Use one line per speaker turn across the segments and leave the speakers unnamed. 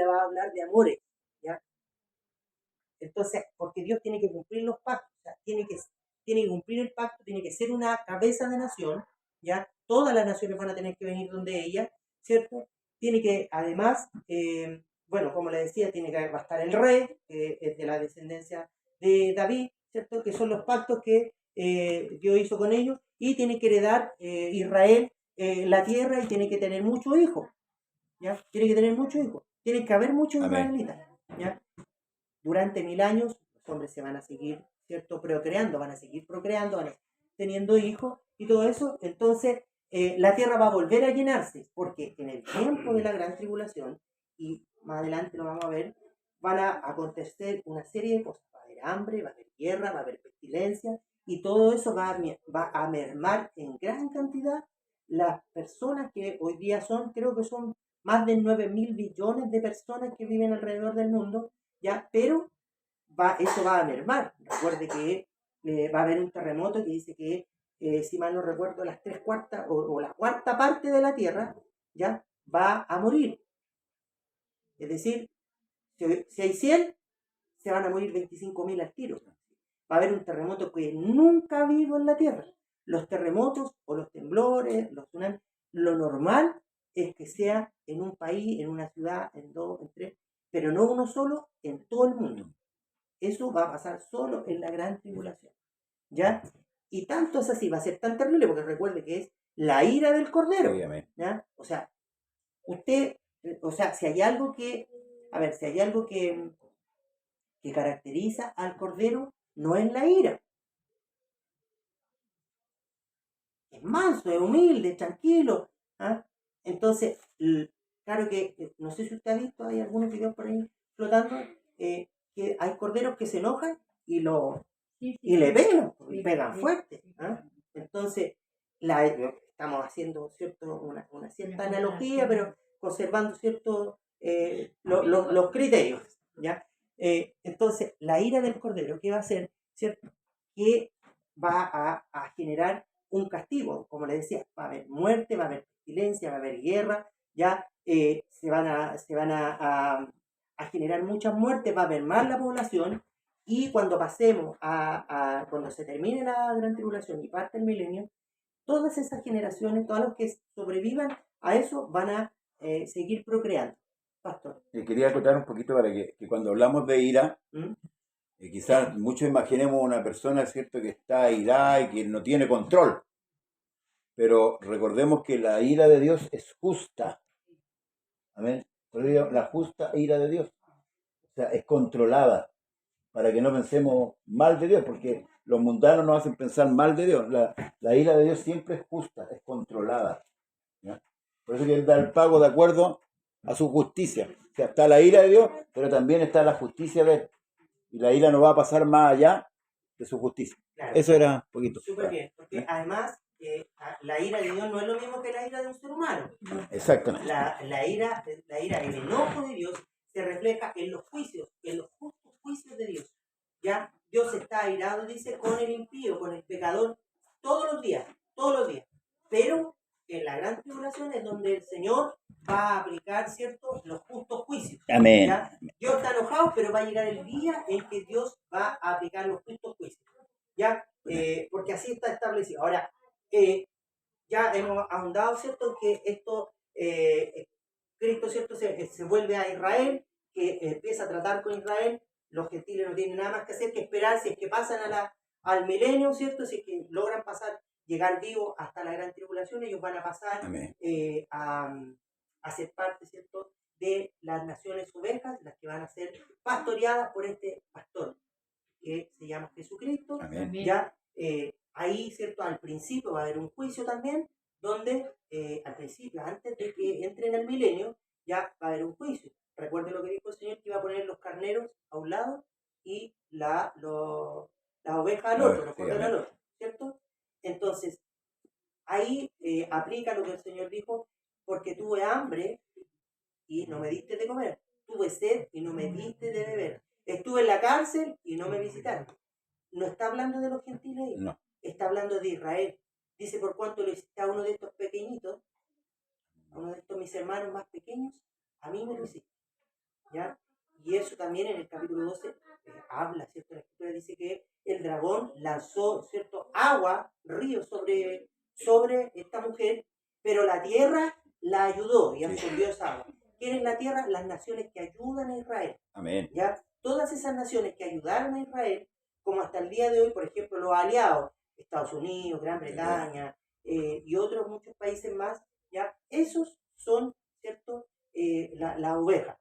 Biblia va a hablar de amores, ¿ya? Entonces, porque Dios tiene que cumplir los pactos, o sea, tiene que cumplir el pacto, tiene que ser una cabeza de nación, ¿ya? Todas las naciones van a tener que venir donde ella, ¿cierto? Tiene que, además, bueno, como le decía, va a estar el rey, es de la descendencia de David, ¿cierto? Que son los pactos que Dios hizo con ellos, y tiene que heredar Israel la tierra, y tiene que tener muchos hijos, ¿ya? Tiene que tener muchos hijos, tiene que haber muchos israelitas, ¿ya? Durante 1000 años los hombres se van a seguir, ¿cierto? Procreando, van a seguir procreando, van a teniendo hijos y todo eso. Entonces, la tierra va a volver a llenarse, porque en el tiempo de la gran tribulación, y más adelante lo vamos a ver, van a acontecer una serie de cosas. Va a haber hambre, va a haber guerra, va a haber pestilencia, y todo eso va a mermar en gran cantidad las personas que hoy día son, creo que son más de 9.000 billones de personas que viven alrededor del mundo, ¿ya? Pero eso va a mermar. Recuerde que va a haber un terremoto que dice que, si mal no recuerdo, las 3/4 o la cuarta parte de la Tierra, ¿ya? Va a morir. Es decir, si hay 100, se van a morir 25.000 al tiro. Va a haber un terremoto que nunca ha habido en la Tierra. Los terremotos o los temblores, los tsunamis, lo normal es que sea en un país, en una ciudad, en dos, en tres, pero no uno solo, en todo el mundo. Eso va a pasar solo en la gran tribulación, ¿ya? Y tanto es así, va a ser tan terrible, porque recuerde que es la ira del Cordero, ¿ya? O sea, si hay algo que, a ver, si hay algo que caracteriza al Cordero, no es la ira. Es manso, es humilde, es tranquilo, ¿ah? Entonces, claro que, no sé si usted ha visto, hay algunos videos por ahí flotando, que hay corderos que se enojan y le pegan, y pegan fuerte, ¿ah? Entonces, estamos haciendo, ¿cierto?, una cierta analogía, pero conservando ciertos los criterios, ¿ya? Entonces, la ira del cordero, ¿qué va a hacer? ¿Cierto? Que va a generar un castigo, como le decía, va a haber muerte, va a haber pestilencia, va a haber guerra, ya se van a generar muchas muertes, va a haber más la población, y cuando pasemos cuando se termine la gran tribulación y parte el milenio, todas esas generaciones, todos los que sobrevivan a eso, van a seguir procreando. Pastor.
Quería acotar un poquito para que cuando hablamos de ira, quizás muchos imaginemos una persona, ¿cierto?, que está airada y que no tiene control. Pero recordemos que la ira de Dios es justa. Amén. La justa ira de Dios. O sea, es controlada. Para que no pensemos mal de Dios, porque los mundanos nos hacen pensar mal de Dios. La ira de Dios siempre es justa, es controlada, ¿ya? Por eso que Él da el pago de acuerdo a su justicia. O sea, está la ira de Dios, pero también está la justicia de Él. Y la ira no va a pasar más allá de su justicia. Claro. Eso era un poquito.
Súper bien, porque además la ira de Dios no es lo mismo que la ira de un ser humano.
Exactamente.
La ira, el enojo de Dios se refleja en los juicios, en los justos juicios de Dios. Ya Dios está airado, dice, con el impío, con el pecador, todos los días. Pero en la gran tribulación es donde el Señor va a aplicar, ¿cierto?, los justos juicios.
Amén.
¿Ya? Dios está enojado, pero va a llegar el día en que Dios va a aplicar los justos juicios, ¿ya? Porque así está establecido. Ahora, ya hemos ahondado, ¿cierto?, que esto, Cristo, ¿cierto?, se vuelve a Israel, que empieza a tratar con Israel. Los gentiles no tienen nada más que hacer que esperar, si es que pasan al milenio, ¿cierto?, si es que logran llegar vivos hasta la gran tribulación, ellos van a pasar a ser parte, ¿cierto?, de las naciones ovejas, las que van a ser pastoreadas por este pastor, que se llama Jesucristo.
Amén.
Ya ahí, ¿cierto?, al principio va a haber un juicio también, donde al principio, antes de que entren al milenio, ya va a haber un juicio. Recuerden lo que dijo el Señor, que iba a poner los carneros a un lado y las ovejas al otro, los corderos al otro, ¿cierto? Entonces, ahí aplica lo que el Señor dijo: porque tuve hambre y no me diste de comer, tuve sed y no me diste de beber, estuve en la cárcel y no me visitaron. No está hablando de los gentiles,
no.
Está hablando de Israel. Dice: por cuanto lo hiciste a uno de estos pequeñitos, a uno de estos mis hermanos más pequeños, a mí me lo hiciste. ¿ya? Y eso también en el capítulo 12 habla, ¿cierto? La escritura dice que el dragón lanzó, ¿cierto? Agua, ríos sobre esta mujer, pero la tierra la ayudó y absorbió esa agua. ¿Quién es la tierra? Las naciones que ayudan a Israel.
Amén.
¿Ya? Todas esas naciones que ayudaron a Israel, como hasta el día de hoy, por ejemplo, los aliados, Estados Unidos, Gran Bretaña y otros muchos países más, ¿ya? Esos son, ¿cierto? La oveja,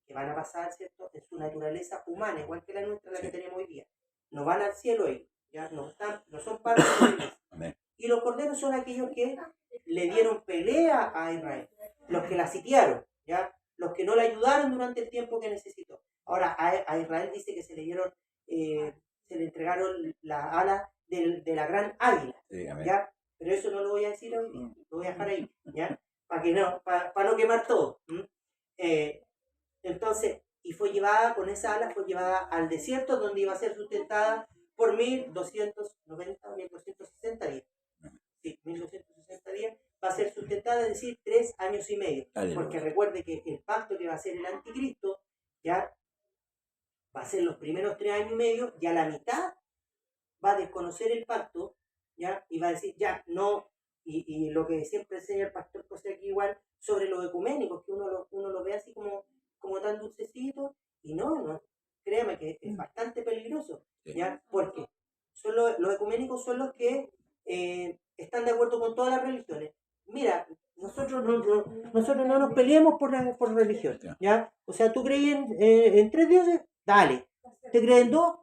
que van a pasar, ¿cierto? En su naturaleza humana, igual que la nuestra, la que tenemos hoy día. No van al cielo ellos, ¿ya? No son parte de la iglesia.
Amén.
Y los corderos son aquellos que le dieron pelea a Israel, los que la sitiaron, ¿ya? Los que no la ayudaron durante el tiempo que necesitó. Ahora, a Israel dice que se le dieron, se le entregaron las alas de la gran águila,
Sí, amén.
¿ya? Pero eso no lo voy a decir hoy día, lo voy a dejar ahí, ¿ya? Para no quemar todo. Entonces, y fue llevada, con esa ala, fue llevada al desierto donde iba a ser sustentada por 1290 o 1260 días. Sí, 1260 días va a ser sustentada, es decir, 3 años y medio.
Aleluya.
Porque recuerde que el pacto que va a hacer el anticristo, ya va a ser los primeros 3 años y medio, y a la mitad va a desconocer el pacto, ya, y va a decir, ya, no, y lo que siempre enseña el pastor José aquí igual, sobre los ecuménicos, que uno lo ve así como tan dulcecito, y no, créame que es bastante peligroso, ¿ya? Porque los ecuménicos son los que están de acuerdo con todas las religiones. Mira, nosotros no nos peleemos por religión, ¿ya? O sea, tú crees en 3 dioses, dale. ¿Te crees en 2?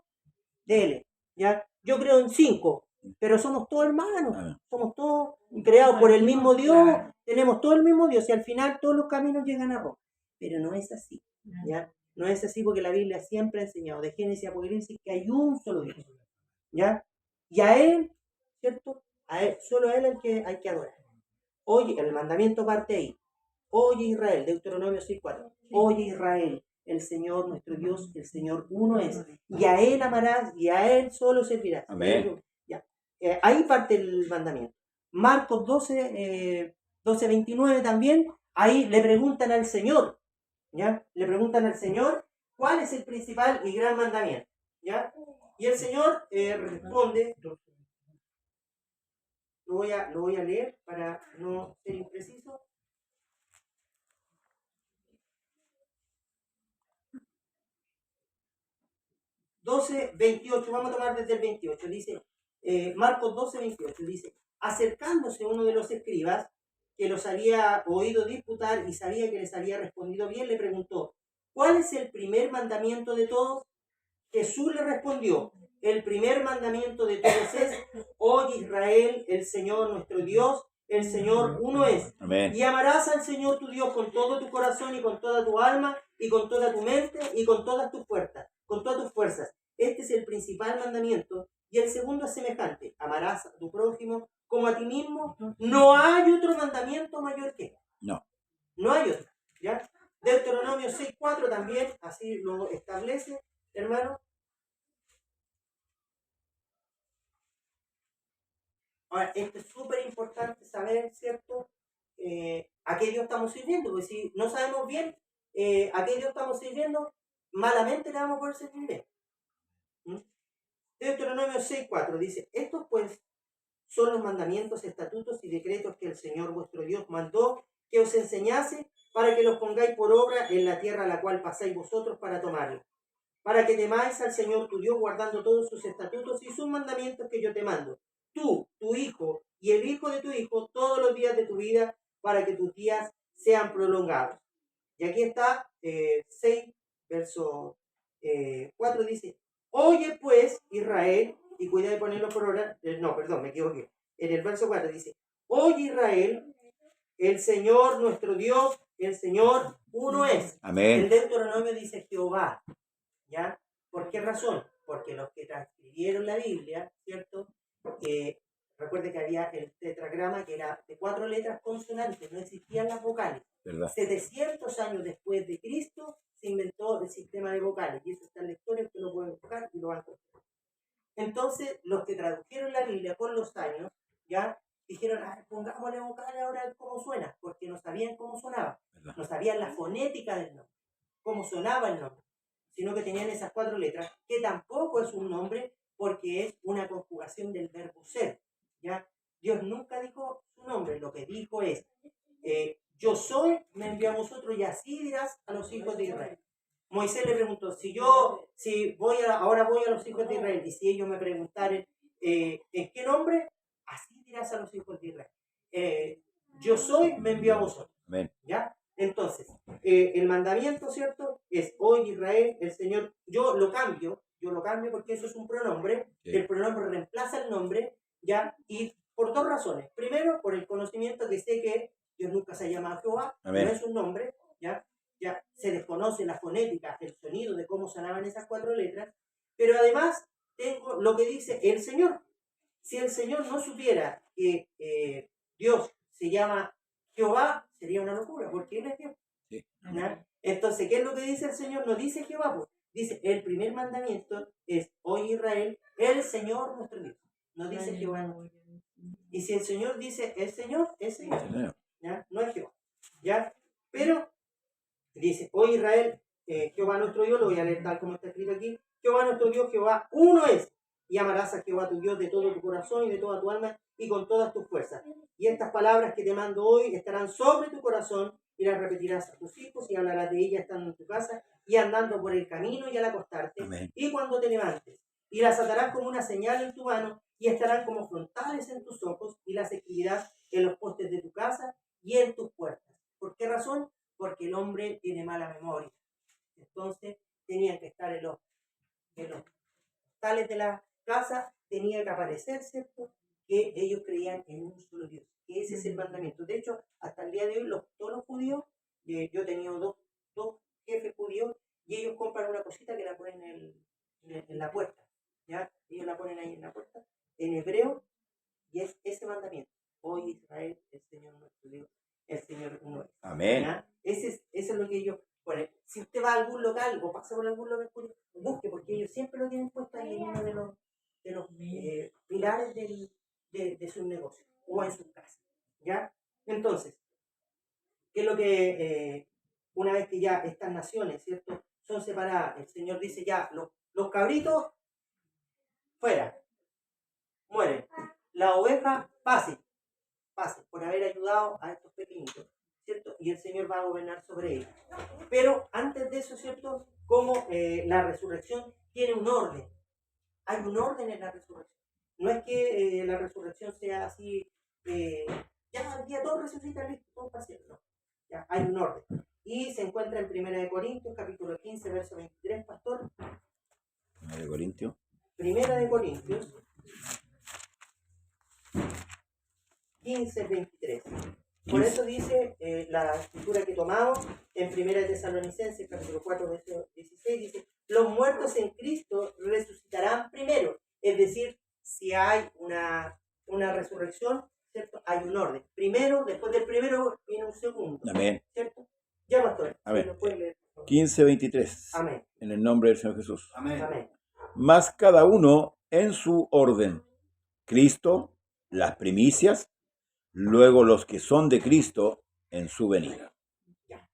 Dele, ¿ya? Yo creo en 5, pero somos todos hermanos, somos todos creados por el mismo Dios, tenemos todo el mismo Dios y al final todos los caminos llegan a Roma. Pero no es así, ¿ya? No es así porque la Biblia siempre ha enseñado, de Génesis y Apocalipsis, que hay un solo Dios, ¿ya? Y a Él, ¿cierto? Solo a Él hay que adorar. Oye, el mandamiento parte ahí. Oye Israel, Deuteronomio 6:4. Oye Israel, el Señor nuestro Dios, el Señor uno es. Y a Él amarás y a Él solo servirás.
Amén.
Ya. Ahí parte el mandamiento. Marcos 12:29 también. Ahí le preguntan al Señor, ¿ya? Le preguntan al Señor cuál es el principal y gran mandamiento, ¿ya? Y el Señor responde, lo voy a leer para no ser impreciso. 12:28, vamos a tomar desde el 28, dice, Marcos 12:28, dice, acercándose uno de los escribas, que los había oído disputar y sabía que les había respondido bien, le preguntó, ¿cuál es el primer mandamiento de todos? Jesús le respondió, el primer mandamiento de todos es, oye Israel, el Señor nuestro Dios, el Señor uno es.
Amén.
Y amarás al Señor tu Dios con todo tu corazón y con toda tu alma y con toda tu mente y con todas tus fuerzas, Este es el principal mandamiento. Y el segundo es semejante, amarás a tu prójimo como a ti mismo. No hay otro mandamiento mayor que este. No hay otro, ¿ya? Deuteronomio 6:4 también así lo establece, hermano. Ahora, esto es súper importante saber, ¿cierto? A qué Dios estamos sirviendo, porque si no sabemos bien a qué Dios estamos sirviendo, malamente le vamos a poder servir bien. Deuteronomio 6:4 dice, estos pues son los mandamientos, estatutos y decretos que el Señor vuestro Dios mandó que os enseñase para que los pongáis por obra en la tierra a la cual pasáis vosotros para tomarla, para que temáis al Señor tu Dios guardando todos sus estatutos y sus mandamientos que yo te mando, tú, tu hijo y el hijo de tu hijo, todos los días de tu vida, para que tus días sean prolongados. Y aquí está 6, verso 4, dice, oye pues Israel, y cuida de ponerlo por obra, no, perdón, me equivoqué. En el verso 4 dice, oye Israel, el Señor nuestro Dios, el Señor uno es.
Amén.
El Deuteronomio dice Jehová, ¿ya? ¿Por qué razón? Porque los que transcribieron la Biblia, ¿cierto? Recuerde que había el tetragrama que era de 4 letras consonantes, no existían las vocales.
¿Verdad?
700 años después de Cristo se inventó el sistema de vocales, y eso está en la historia, que lo pueden buscar y lo van a encontrar. Entonces, los que tradujeron la Biblia con los años, ya dijeron, pongámosle vocales ahora a ver cómo suena, porque no sabían cómo sonaba, no sabían la fonética del nombre. cómo sonaba el nombre, sino que tenían esas 4 letras, que tampoco es un nombre porque es una conjugación del verbo ser, ¿ya? Dios nunca dijo su nombre, lo que dijo es, yo soy, me envió a vosotros y así dirás a los hijos de Israel. Moisés le preguntó, ahora voy a los hijos de Israel y si ellos me preguntaren, ¿en qué nombre? Así dirás a los hijos de Israel. Yo soy, me envió a vosotros.
Amén.
¿Ya? Entonces, el mandamiento, ¿cierto? Es hoy Israel, el Señor, yo lo cambio porque eso es un pronombre,
Sí.
el pronombre reemplaza el nombre, ¿ya? Y por 2 razones. Primero, por el conocimiento que sé que Dios nunca se ha llamado Jehová,
Amén.
no es un nombre, ¿ya? Ya se desconoce la fonética, el sonido de cómo sonaban esas 4 letras, pero además tengo lo que dice el Señor. Si el Señor no supiera que Dios se llama Jehová, sería una locura, porque Él es Dios.
Sí.
Entonces, ¿qué es lo que dice el Señor? No dice Jehová, pues. Dice, el primer mandamiento es, hoy Israel, el Señor nuestro Dios. No dice Jehová. Y si el Señor dice el Señor, es Señor. ¿Ya? No es Jehová. ¿Ya? Pero dice, hoy Israel, Jehová nuestro Dios, lo voy a leer tal como está escrito aquí, Jehová nuestro Dios, Jehová uno es, y amarás a Jehová tu Dios de todo tu corazón y de toda tu alma y con todas tus fuerzas. Y estas palabras que te mando hoy estarán sobre tu corazón y las repetirás a tus hijos y hablarás de ellas estando en tu casa y andando por el camino y al acostarte.
Amén.
Y cuando te levantes. Y las atarás como una señal en tu mano y estarán como frontales en tus ojos y las escribirás en los postes de tu casa y en tus puertas. ¿Por qué razón? Porque el hombre tiene mala memoria. Entonces tenían que estar en los tales de la casa, tenía que aparecer, ¿cierto? Que ellos creían en un solo Dios. Que ese es el mandamiento. De hecho, hasta el día de hoy, todos los judíos, yo he tenido dos jefes judíos, y ellos compran una cosita que la ponen en la puerta. ¿Ya? Ellos la ponen ahí en la puerta, en hebreo, y es ese mandamiento. Hoy Israel, el Señor nuestro Dios, el Señor uno es.
Amén.
¿Ya? Eso es lo que ellos ponen. Si usted va a algún local o pasa por algún local, busque, porque ellos siempre lo tienen puesto ahí en uno de los pilares de sus negocios o en sus casas. ¿Ya? Entonces, ¿qué es lo que una vez que ya estas naciones, ¿cierto?, son separadas, el Señor dice ya, los cabritos, fuera, mueren. La oveja, pase por haber ayudado a estos pequeñitos, ¿cierto? Y el Señor va a gobernar sobre ellos. Pero antes de eso, ¿cierto?, como la resurrección tiene un orden. Hay un orden en la resurrección. No es que la resurrección sea así, ya al día todos resucitan, listo, todos para siempre. No. Ya, hay un orden. Y se encuentra en 1 Corintios, capítulo 15, verso 23, pastor.
1 Corintios.
1 Corintios 15, 23. Por eso dice la escritura que tomamos en 1 Tesalonicenses, capítulo 4, verso 16, dice, los muertos en Cristo resucitarán primero. Es decir, si hay una resurrección, ¿cierto?, hay un orden. Primero, después del primero, viene un segundo.
Amén.
¿Cierto? Ya, pastor.
Amén.
¿Lo puede leer?
15, 23.
Amén.
En el nombre del Señor Jesús.
Amén. Amén.
Mas cada uno en su orden. Cristo, las primicias, luego los que son de Cristo en su venida.
Ya.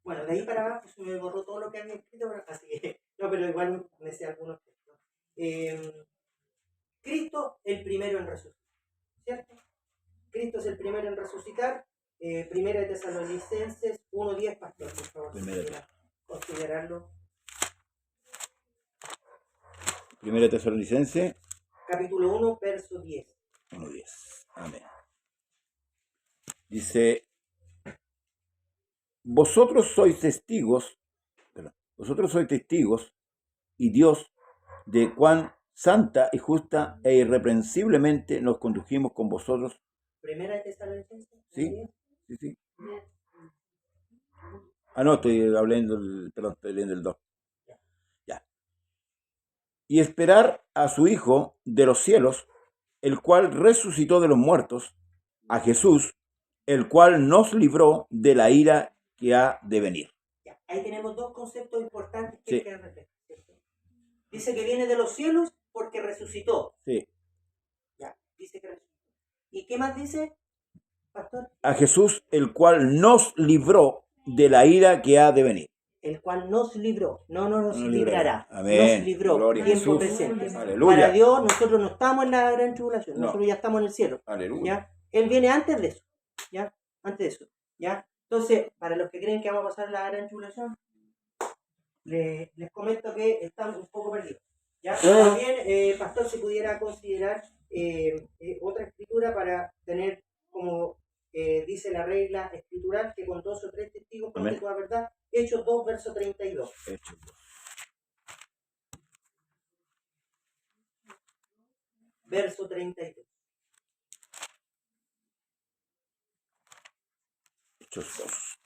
Bueno, de ahí para abajo se me borró todo lo que había escrito, así que no, pero igual me sé algunos textos. Cristo, el primero en resucitar, ¿cierto? Cristo es el primero en resucitar. 1 Tesalonicenses 1:10, pastor, por favor, si quiera considerarlo.
1 Tesalonicenses
Capítulo 1, verso 10.
1:10. Amén. Dice, vosotros sois testigos, y Dios, de cuán santa y justa e irreprensiblemente nos condujimos con vosotros.
1 Tesalonicenses.
Sí, sí, sí. Ah, no, estoy leyendo el 2. Ya. Y esperar a su Hijo de los cielos, el cual resucitó de los muertos, a Jesús, el cual nos libró de la ira que ha de venir.
Ya, ahí tenemos dos conceptos importantes que
Sí.
hay que repetir. Dice que viene de los cielos porque resucitó.
Sí.
Ya, dice que resucitó. ¿Y qué más dice, pastor?
A Jesús, el cual nos libró de la ira que ha de venir.
el cual nos libró, no nos
Nos
librará,
Amén.
nos libró,
Gloria a
tiempo
Jesús.
presente.
Aleluya.
Para Dios, nosotros no estamos en la gran tribulación,
No.
nosotros ya estamos en el cielo.
Aleluya.
¿Ya? Él viene antes de eso, ¿ya? Antes de eso, ¿ya? Entonces, para los que creen que vamos a pasar la gran tribulación, les comento que están un poco perdidos, ¿ya? También, pastor, si pudiera considerar otra escritura para tener como dice la regla escritural, que con 2 o 3 testigos conste toda verdad. Hechos 2, verso 32.
Hechos 2.
Verso 32.
Hechos 2.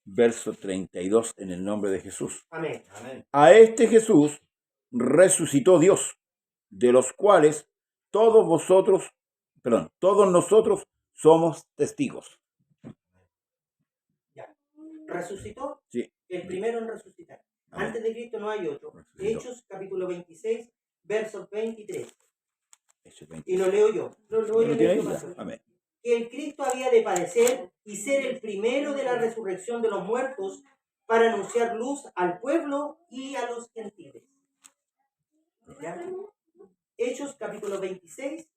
Verso 32, en el nombre de Jesús.
Amén.
Amén. A este Jesús resucitó Dios, de los cuales todos nosotros somos testigos.
Ya. ¿Resucitó?
Sí.
El primero en resucitar.
Amén.
Antes de Cristo no hay otro.
Resucitó.
Hechos capítulo 26, verso 23.
Hechos 26.
Y lo leo yo. Lo voy a
¿Lo
leer
tiene
yo,
ahí?
pastor.
Amén.
Que el Cristo había de padecer y ser el primero de la resurrección de los muertos para anunciar luz al pueblo y a los gentiles. ¿Ya? Hechos capítulo 26,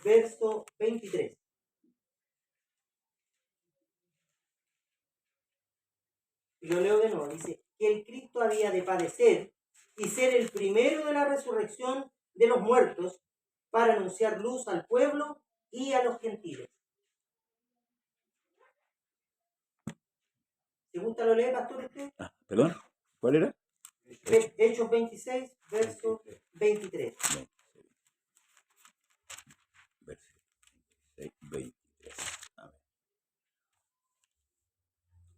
verso 23. Y lo leo de nuevo. Dice que el Cristo había de padecer y ser el primero de la resurrección de los muertos para anunciar luz al pueblo y a los gentiles. ¿Te gusta lo lee, pastor?
¿Perdón? ¿Cuál era?
Hechos 26, verso 23.
23. Amén.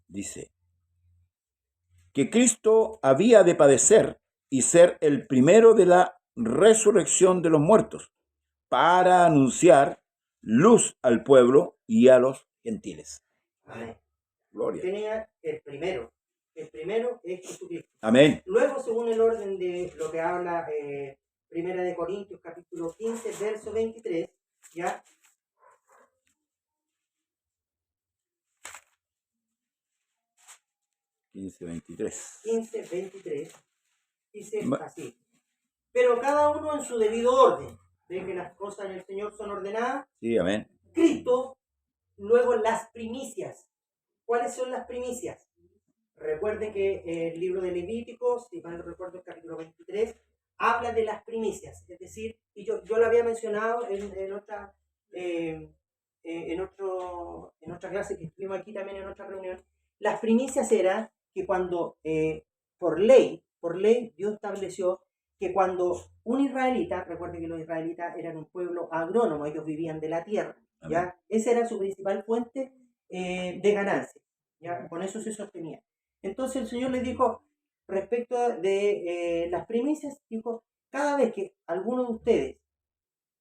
Dice que Cristo había de padecer y ser el primero de la resurrección de los muertos para anunciar luz al pueblo y a los gentiles.
Amén.
Gloria.
Tenía el primero. El primero es Jesucristo.
Amén.
Luego, según el orden de lo que habla Primera de Corintios, capítulo 15, verso 23, ¿ya?
Quince 23.
15, 23, dice así. Pero cada uno en su debido orden. ¿Ven que las cosas en el Señor son ordenadas?
Sí, amén.
Cristo, luego las primicias. ¿Cuáles son las primicias? Recuerden que el libro de Levítico, si mal no recuerdo el capítulo 23, habla de las primicias. Es decir, y yo lo había mencionado en otra clase que estuvimos aquí también en otra reunión. Las primicias eran que cuando por ley Dios estableció que cuando un israelita, recuerden que los israelitas eran un pueblo agrónomo, ellos vivían de la tierra, ¿ya? Esa era su principal fuente de ganancia, ¿ya? Con eso se sostenía. Entonces el Señor les dijo, respecto de las primicias, dijo, cada vez que alguno de ustedes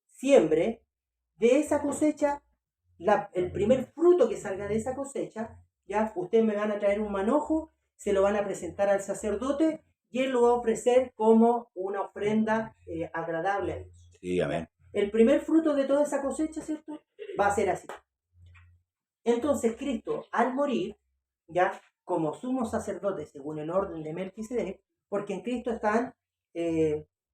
siembre, de esa cosecha, el primer fruto que salga de esa cosecha, ya ustedes me van a traer un manojo, se lo van a presentar al sacerdote y él lo va a ofrecer como una ofrenda agradable a Dios.
Sí, amén.
El primer fruto de toda esa cosecha, ¿cierto? Va a ser así. Entonces Cristo, al morir, ya como sumo sacerdote según el orden de Melquisedec, porque en Cristo están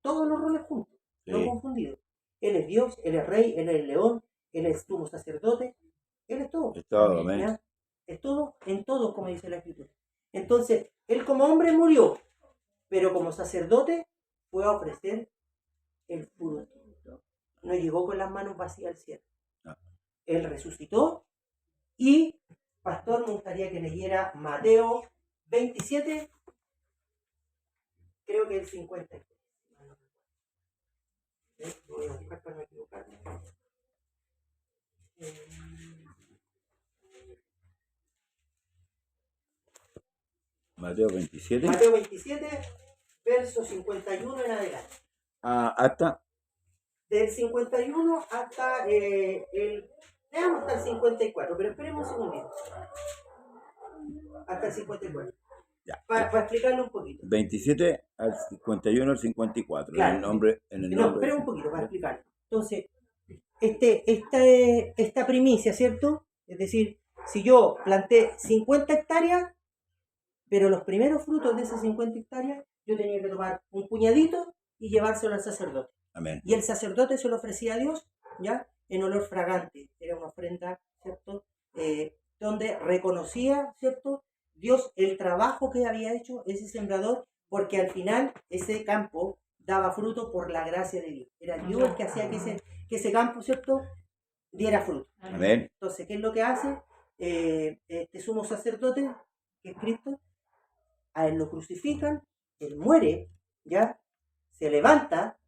todos los roles juntos, no confundidos. Él es Dios, Él es Rey, Él es el León, Él es sumo sacerdote, Él es todo.
Es todo, amén.
¿Ya? Es todo, en todo, como dice la Escritura. Entonces, Él como hombre murió, pero como sacerdote fue a ofrecer el fruto. No llegó con las manos vacías al cielo. No. Él resucitó y, pastor, me gustaría que leyera Mateo 27, creo que el 50. Voy a buscar para no equivocarme.
Mateo 27.
Mateo 27, verso 51 en adelante.
Hasta.
Del 51 hasta veamos hasta el 54, pero esperemos un segundito. Hasta el 54.
Ya.
Para explicarlo un poquito.
27 al 51 al 54.
Claro.
En el nombre.
No, espera un poquito para explicarlo. Entonces, esta primicia, ¿cierto? Es decir, si yo planté 50 hectáreas, Pero los primeros frutos de esas 50 hectáreas, yo tenía que tomar un puñadito y llevárselo al sacerdote.
Amén.
Y el sacerdote se lo ofrecía a Dios, ¿ya? En olor fragante. Era una ofrenda, ¿cierto? Donde reconocía, ¿cierto? Dios el trabajo que había hecho ese sembrador, porque al final ese campo daba fruto por la gracia de Dios. Era Dios el que hacía que ese campo, ¿cierto?, diera fruto.
Amén.
Entonces, ¿qué es lo que hace? Este sumo sacerdote, que es Cristo, a él lo crucifican, él muere, ¿ya? Se levanta,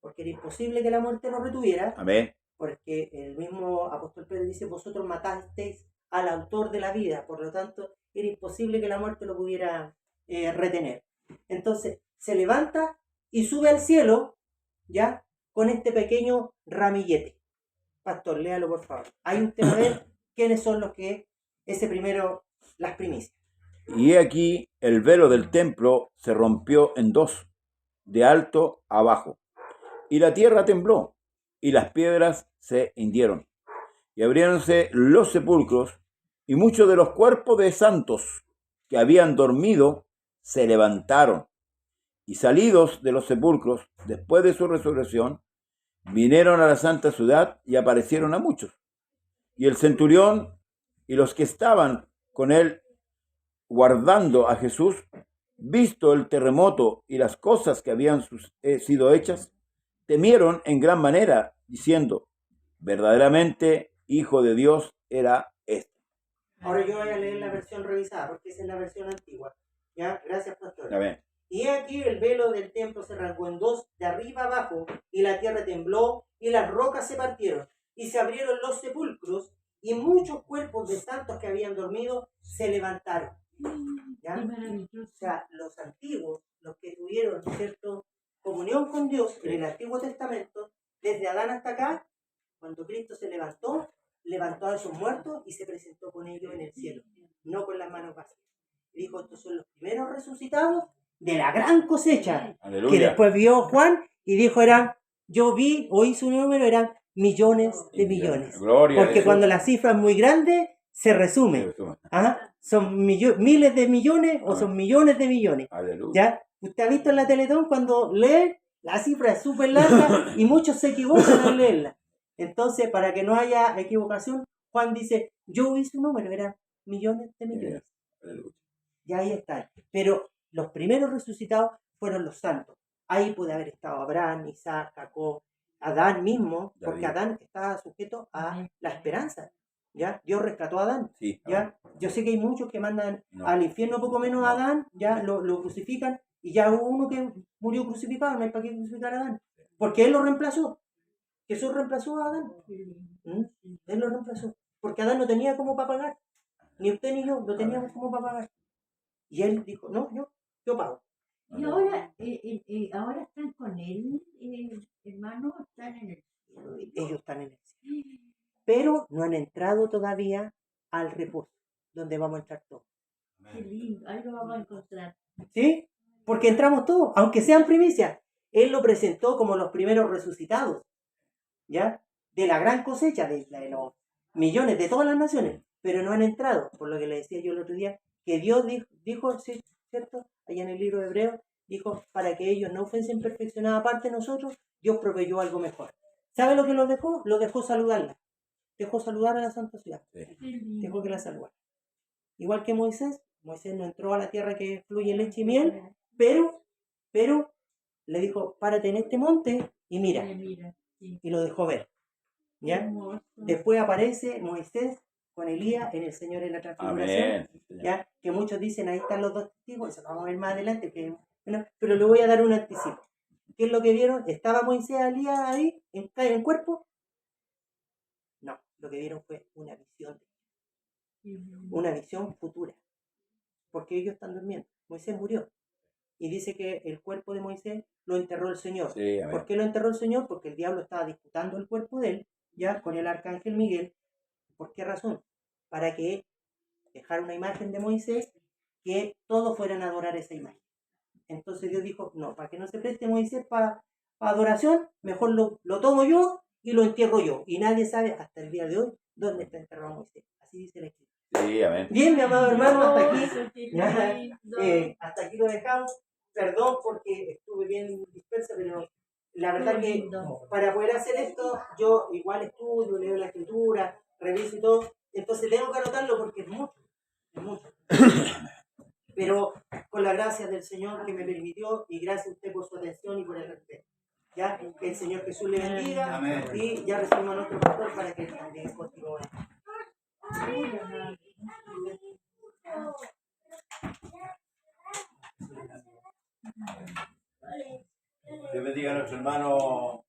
porque era imposible que la muerte lo retuviera,
Amén.
porque el mismo apóstol Pedro dice, vosotros matasteis al autor de la vida, por lo tanto, era imposible que la muerte lo pudiera retener. Entonces, se levanta y sube al cielo, ¿ya? Con este pequeño ramillete. Pastor, léalo por favor. Ahí usted va a ver quiénes son los que, ese primero, las primicias.
Y he aquí el velo del templo se rompió en dos, de alto a bajo, y la tierra tembló, y las piedras se hundieron, y abriéronse los sepulcros, y muchos de los cuerpos de santos que habían dormido se levantaron, y salidos de los sepulcros, después de su resurrección, vinieron a la santa ciudad y aparecieron a muchos. Y el centurión y los que estaban con él guardando a Jesús, visto el terremoto y las cosas que habían sido hechas, temieron en gran manera, diciendo, verdaderamente Hijo de Dios era este.
Ahora yo voy a leer la versión revisada, porque esa es la versión antigua. ¿Ya? Gracias, pastor.
Amén.
Y aquí el velo del templo se rasgó en dos, de arriba abajo, y la tierra tembló, y las rocas se partieron, y se abrieron los sepulcros, y muchos cuerpos de santos que habían dormido se levantaron. ¿Ya? O sea, los antiguos, los que tuvieron, ¿cierto?, comunión con Dios en el Antiguo Testamento, desde Adán hasta acá, cuando Cristo se levantó a esos muertos y se presentó con ellos en el cielo, no con las manos vacías. Y dijo, estos son los primeros resucitados de la gran cosecha.
Aleluya.
Que después vio Juan y dijo, yo vi, oí su número, eran millones de millones.
Gloria.
Porque cuando la cifra es muy grande, se resume. Ajá. Son miles de millones o son millones de millones.
Aleluya.
¿Ya? Usted ha visto en la Teletón cuando lee, la cifra es súper larga y muchos se equivocan al leerla. Entonces, para que no haya equivocación, Juan dice, yo oí su número, eran millones de millones. Y ahí está. Pero los primeros resucitados fueron los santos. Ahí puede haber estado Abraham, Isaac, Jacob, Adán mismo, porque Adán estaba sujeto a la esperanza. ¿Ya? Dios rescató a Adán.
Sí,
¿Ya? Yo sé que hay muchos que mandan al infierno poco menos a Adán, ya lo crucifican, y ya hubo uno que murió crucificado, no hay para qué crucificar a Adán. Porque él lo reemplazó. Jesús reemplazó a Adán. Él lo reemplazó. Porque Adán no tenía cómo para pagar. Ni usted ni yo no teníamos cómo para pagar. Y él dijo, no, yo pago.
Y ahora, ahora están con él, hermanos, están en el cielo.
Ellos están en el cielo. Pero no han entrado todavía al reposo, donde vamos a entrar todos.
Qué lindo, ahí lo vamos a encontrar.
¿Sí? Porque entramos todos, aunque sean primicias. Él lo presentó como los primeros resucitados, ¿ya? De la gran cosecha, de los millones de todas las naciones, pero no han entrado, por lo que le decía yo el otro día, que Dios dijo, ¿cierto? Allá en el libro de Hebreos, dijo, para que ellos no fuesen perfeccionados aparte de nosotros, Dios proveyó algo mejor. ¿Sabe lo que los dejó? Los dejó saludarla. Dejó saludar a la santa ciudad. Dejó que la saludara. Igual que Moisés no entró a la tierra que fluye leche y miel, pero le dijo, párate en este monte y mira. Y lo dejó ver. ¿Ya? Después aparece Moisés con Elías en el Señor en la transfiguración. ¿Ya? Que muchos dicen, ahí están los dos testigos, eso lo vamos a ver más adelante, pero le voy a dar un anticipo. ¿Qué es lo que vieron? ¿Estaba Moisés y Elías ahí en cuerpo? No, lo que vieron fue una visión. Una visión futura. Porque ellos están durmiendo. Moisés murió. Y dice que el cuerpo de Moisés lo enterró el Señor.
Sí,
¿Por qué lo enterró el Señor? Porque el diablo estaba disputando el cuerpo de él, ya con el arcángel Miguel. ¿Por qué razón? Para que dejara una imagen de Moisés, que todos fueran a adorar esa imagen. Entonces Dios dijo, no, para que no se preste Moisés para adoración, mejor lo tomo yo y lo entierro yo. Y nadie sabe hasta el día de hoy dónde está enterrado Moisés. Así dice la Escritura.
Sí, amén.
Bien, mi amado hermano, hasta aquí.
Eso, qué
Ya,
lindo.
hasta aquí lo dejamos. Perdón porque estuve bien dispersa, pero la verdad
Qué
que
lindo.
para poder hacer esto, yo igual estudio, leo la escritura, reviso y todo. Entonces tengo que anotarlo porque es mucho, es mucho. Pero con la gracia del Señor que me permitió y gracias a usted por su atención y por el respeto. Ya, que el Señor Jesús le bendiga.
Amén.
Y ya recibimos a nuestro pastor para que él también continúe.
Uy, amado.
Dios bendiga a nuestro hermano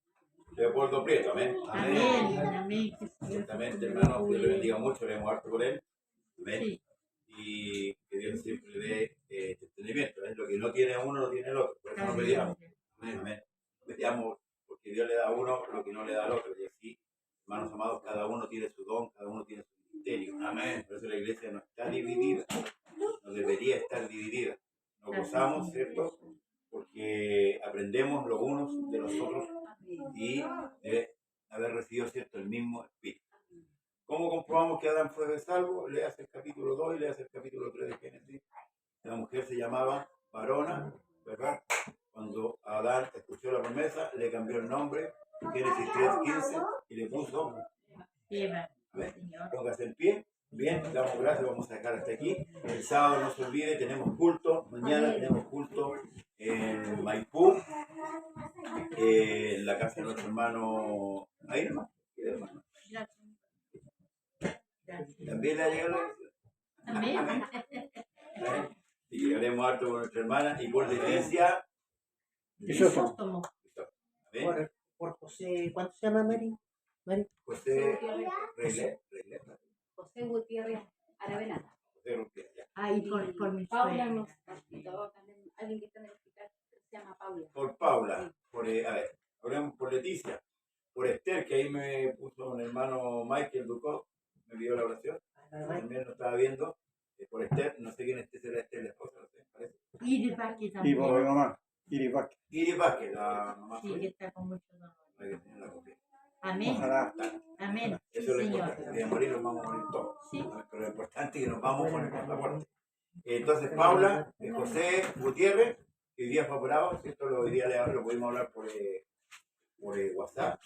Leopoldo Prieto, amén.
Amén, amén. Que el Señor
Exactamente,
te
hermano, Dios le
cuide.
bendiga mucho, leemos harto por él. Amén.
Sí,
Y que Dios siempre le dé entendimiento. ¿Ves? Lo que no tiene uno, lo tiene el otro. Por eso no peleamos. Amén, amén. No peleamos porque Dios le da a uno lo que no le da al otro. Y así, hermanos amados, cada uno tiene su don, cada uno tiene su ministerio. Amén. Por eso la iglesia no está dividida. No debería estar dividida. Nos gozamos, ¿cierto? Porque aprendemos los unos de los otros y de haber recibido, ¿cierto?, el mismo espíritu. ¿Cómo comprobamos que Adán fue salvo? Leas el capítulo 2 y leas el capítulo 3 de Génesis. La mujer se llamaba Varona, ¿verdad? Cuando Adán escuchó la promesa, le cambió el nombre, Génesis 3:15, y le puso,
Eva,
¿ves?
Señor.
Póngase en pie. Bien, damos gracias, vamos a dejar hasta aquí. El sábado no se olvide, tenemos culto. Mañana tenemos culto en Maipú, en la casa de nuestro hermano. Ahí nomás.
Gracias. Gracias.
También le ha llegado la
Amén.
y haremos harto con nuestra hermana y por diferencia.
Crisóstomo.
Amén.
Por José, ¿cuánto se llama Mari? Mari.
José Reilé.
José Gutiérrez Aravena.
José Gutiérrez, ya.
Ah, y por mi
Paula
suegra.
nos hospitó también, alguien que está en el hospital que se llama Paula.
Por Paula, por, a ver, hablemos por Leticia, por Esther, que ahí me puso un hermano Michael Ducó, me pidió la oración, también lo estaba viendo, por Esther, no sé quién será Esther, la esposa, no sé, parece.
Iris Vázquez
Y
también.
por mi mamá, Iris Vázquez.
Iris Vázquez, la mamá
Sí, que
suya,
está con mucho dolor.
la que tiene la copia.
Amén.
Ojalá.
Amén. Sí,
Eso es lo
Señor.
importante, si de morir nos vamos a morir todos,
Sí.
pero lo importante es que nos vamos con el pasaporte. Entonces Paula, José Gutiérrez, que hoy día fue operado, ¿cierto? Hoy día lo pudimos hablar por WhatsApp,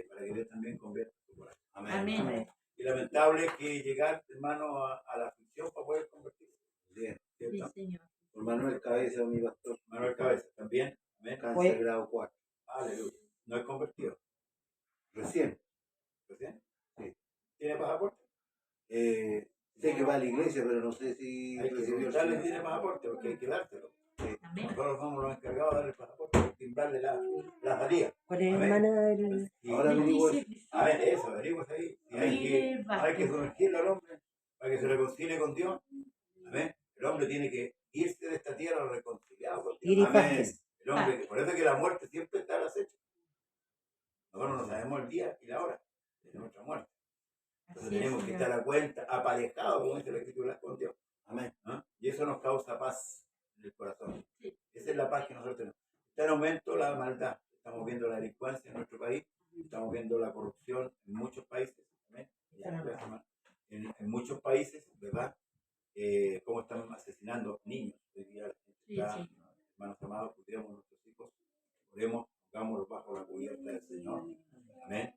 para que Dios también convierta su corazón. Amén.
Amén.
Y lamentable que llegar, hermano, a la aflicción para poder convertirse. Bien,
Sí,
¿cierto?
Señor.
Por Manuel Cabeza, mi pastor.
Manuel Cabeza, también. Amén.
Cáncer grado 4.
Aleluya. No es convertido.
Recién.
¿Recién? Sí. ¿Tiene pasaporte?
Sé que va a la iglesia, pero no sé si
Hay que
recibió el
preguntarle si
Señor.
tiene pasaporte, porque hay que dárselo.
Amén.
Nosotros somos los encargados de darle el pasaporte, hay que timbrarle la salida.
¿Cuál es,
Amén.
hermana? El...
Y,
Ahora averiguo
Leticia
eso.
a ver, eso, averiguas ahí. Y hay
Iris
que
Vázquez.
sumergirlo al hombre para que se reconcilie con Dios. Amén. El hombre tiene que irse de esta tierra reconciliado con Dios.
Iris
Amén.
Vázquez.
El hombre, por eso es que la muerte siempre está al acecho. Nosotros no sabemos el día y la hora de nuestra muerte. Entonces
Así es,
tenemos que
Señor.
estar a cuenta, aparejados, como dice la Escritura, con Dios. Amén. ¿Ah? Y eso nos causa paz en el corazón.
Sí.
Esa es la paz que nosotros tenemos. Está en aumento la maldad. Estamos viendo la delincuencia en nuestro país. Estamos viendo la corrupción en muchos países. Amén. En muchos países, ¿verdad? Cómo están asesinando niños. Hoy día la gente
Sí,
está,
sí.
hermanos amados, cuidemos a nuestros hijos. Oremos, pongámoslos bajo la cubierta del Señor. Amén.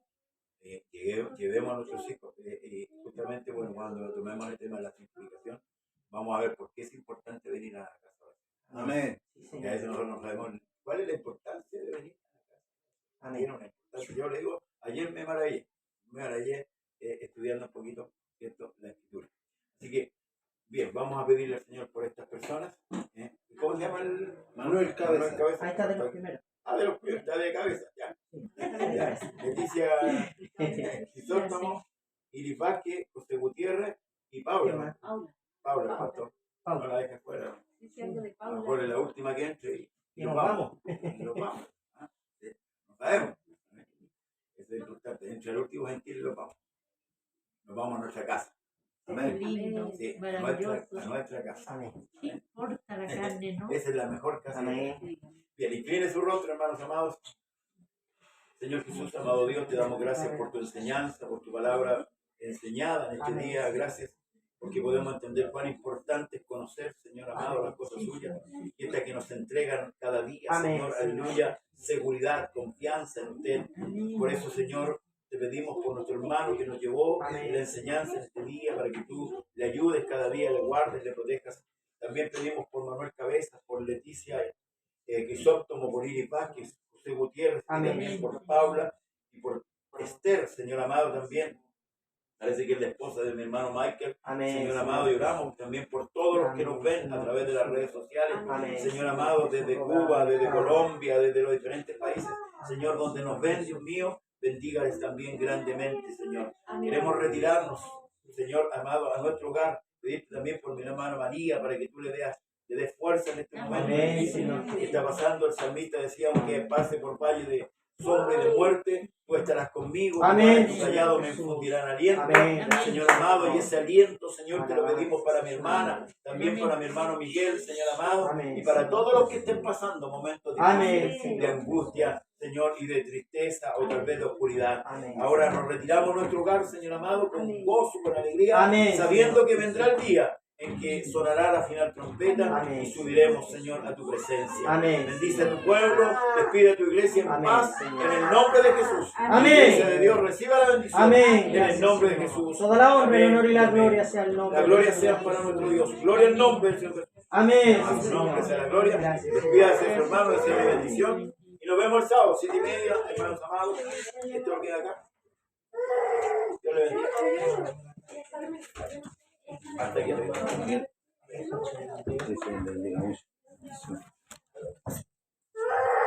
Llevemos a nuestros hijos. Y justamente, bueno, cuando tomemos el tema de la simplificación, vamos a ver por qué es importante venir a la casa.
Amén.
Sí,
Que a
señor.
veces nosotros no sabemos cuál es la importancia de venir a la casa.
Amén.
Tiene una importancia. Yo le digo, ayer me maravillé estudiando un poquito, ¿cierto?, la escritura. Así que, bien, vamos a pedirle al Señor por estas personas. ¿Cómo se llama el
Manuel Cabeza.
Ahí está de los primeros.
Ah, de los primeros, está de cabeza, ya.
Sí.
Ya. Leticia Crisóstomo, Iris Vázquez, José Gutiérrez y
¿Qué
Paula.
más?
Paula.
Paula, pastor. No
Paula.
la dejes fuera.
Dice algo de
A lo
Paula.
mejor es la última que entre y
Y
nos
nos
vamos. Y nos vamos. ¿Ah? Sí. No sabemos. Eso es importante. Entre el último gentil y nos vamos. Nos vamos a nuestra casa.
Qué
Amén.
lindo.
Sí, a
Maravilloso.
nuestra casa.
Amén.
¿Qué importa la carne, no?
Esa es la mejor casa.
Amén.
Bien, incline su rostro, hermanos amados. Señor Jesús, amado Dios, te damos gracias por tu enseñanza, por tu palabra enseñada en este día. Gracias porque podemos entender cuán importante es conocer, Señor amado, las cosas suyas, y estas que nos entregan cada día,
Amén,
Señor,
Señor.
aleluya, seguridad, confianza en usted. Por eso, Señor, te pedimos por nuestro hermano que nos llevó
Amén.
la enseñanza en este día, para que tú le ayudes cada día, le guardes, le protejas. También pedimos por Manuel Cabezas, por Leticia Crisóstomo, por Iris Vázquez, José Gutiérrez, y
Amén.
también por Paula y por Esther, Señor amado, también. Parece que es la esposa de mi hermano Michael.
Amén,
Señor
Señor.
amado, y oramos también por todos los que nos ven a través de las redes sociales.
Amén.
Señor amado, desde Cuba, desde Colombia, desde los diferentes países. Señor, donde nos ven, Dios mío, bendígales también grandemente, Señor. Queremos retirarnos, Señor amado, a nuestro hogar. Pedirte también por mi hermana María, para que tú le des fuerza en este momento.
Amén,
difícil
Señor.
que está pasando. El salmista decía, aunque pase por valle de sombra y de muerte, tú estarás conmigo.
Amén.
Tus callados me infundirán aliento.
Amén.
Señor amado, y ese aliento, Señor, te lo pedimos para mi hermana, también para mi hermano Miguel, Señor amado,
Amén.
y para todos los que estén pasando momentos
Amén,
difíciles,
Señor.
de angustia, Señor, y de tristeza o tal vez de oscuridad.
Amén.
Ahora nos retiramos a nuestro hogar, Señor amado, con gozo, con alegría,
Amén.
sabiendo que vendrá el día en que sonará la final trompeta
Amén.
y subiremos, Señor, a tu presencia.
Amén.
Bendice a tu pueblo, despide a tu iglesia en
Amén,
paz,
Señor.
en el nombre de Jesús.
Amén.
La iglesia de Dios reciba la bendición.
Amén.
En el nombre de Jesús.
Toda la honra, el
Amén.
honor y la
Amén.
gloria sea el nombre.
La gloria
del
sea
Señor.
para nuestro Dios. Gloria al nombre del Señor Jesús.
Amén.
A
Sí,
su nombre
Señor.
sea la gloria.
Gracias.
Despídase de su hermano, desea bendición. Y nos vemos el sábado, 7:30, hermanos amados. Esto lo queda acá. Dios le bendiga. Hasta aquí.
Sí, sí, bendiga mucho.